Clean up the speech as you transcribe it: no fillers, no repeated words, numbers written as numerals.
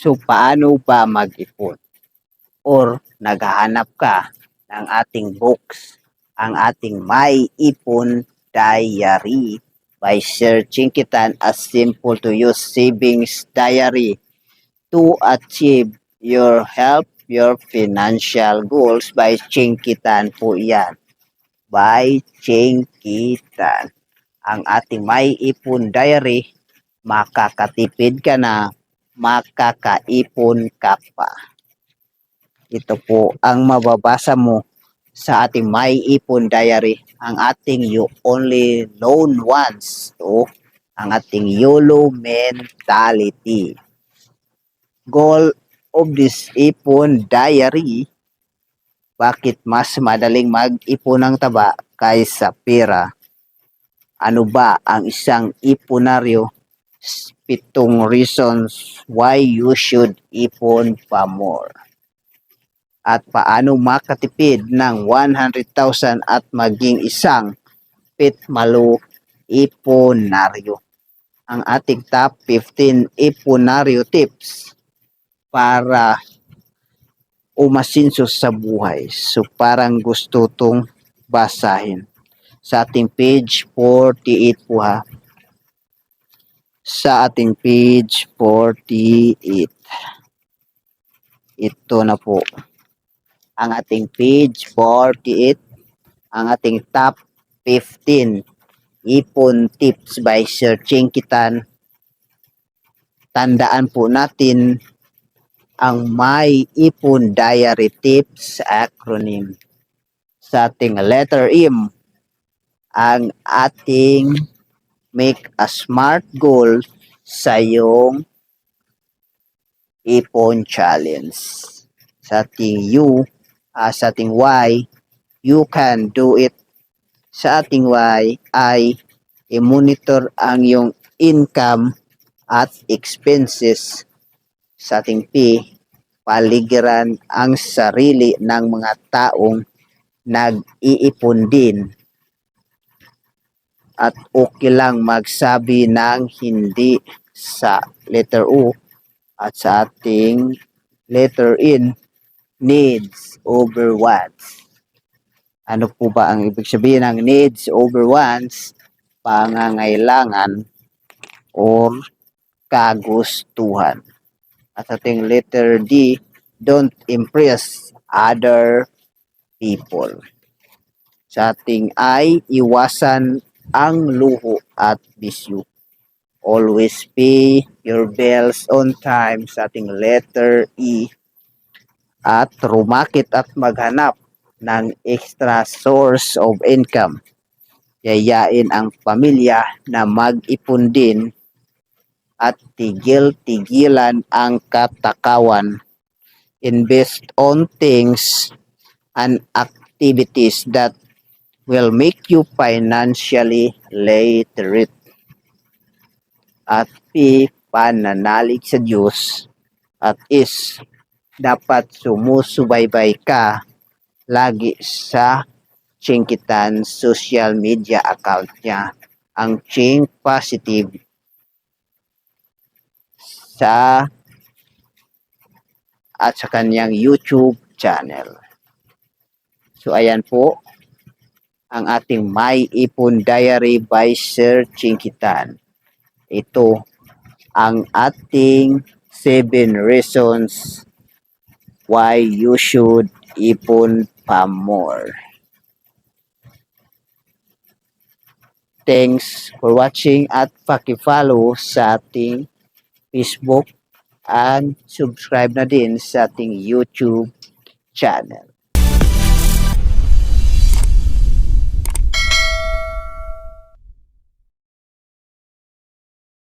So, paano ba mag-ipon? Or naghahanap ka ng ating books, ang ating May Ipon Diary by Sir Chinkitan, a simple to use savings diary to achieve your financial goals by Chinkitan po yan. By Chinkitan. Ang ating May Ipon Diary, makakatipid ka na, makakaipon ka pa. Ito po ang mababasa mo sa ating May Ipon Diary, ang ating You Only Loan Once, ang ating YOLO mentality. Goal of this Ipon Diary, bakit mas madaling mag-ipon ng taba kaysa pera? Ano ba ang isang iponaryo? 7 reasons why you should ipon pa more. At paano makatipid ng 100,000 at maging isang pitmalo iponaryo. Ang ating top 15 iponaryo tips para umasinso sa buhay. So parang gusto tong basahin. Sa ating page 48 po ha. Sa ating page 48. Ito na po. Ang ating page 48. Ang ating top 15 ipon tips by Sir Chinkitan. Tandaan po natin ang May Ipon Diary Tips acronym. Sa ating letter M, ang ating make a smart goal sa iyong ipon challenge. Sa ating U, sa ating Y, you can do it. Sa ating Y ay i-monitor ang iyong income at expenses. Sa ating P, paligiran ang sarili ng mga taong nag-iipon din. At okay lang magsabi ng hindi sa letter O. At sa ating letter N, needs over wants. Ano po ba ang ibig sabihin ng needs over wants? Pangangailangan or kagustuhan. At sa ating letter D, don't impress other people. Sa ating I, iwasan ang luho at bisyo. Always pay your bills on time. Sa ating letter E, at rumakit at maghanap ng extra source of income. Yayain ang pamilya na mag-ipon din at tigil-tigilan ang katakawan. Invest on things and activities that will make you financially literate. At P, pananalig sa Diyos. At is, dapat sumusubaybay ka lagi sa Chinkitan social media account niya, ang Chink Positive at sa kanyang YouTube channel. So ayan po ang ating May Ipon Diary by Sir Chinkitan. Ito ang ating 7 reasons why you should ipon pa more. Thanks for watching at paki-follow sa ating Facebook and subscribe na din sa ating YouTube channel.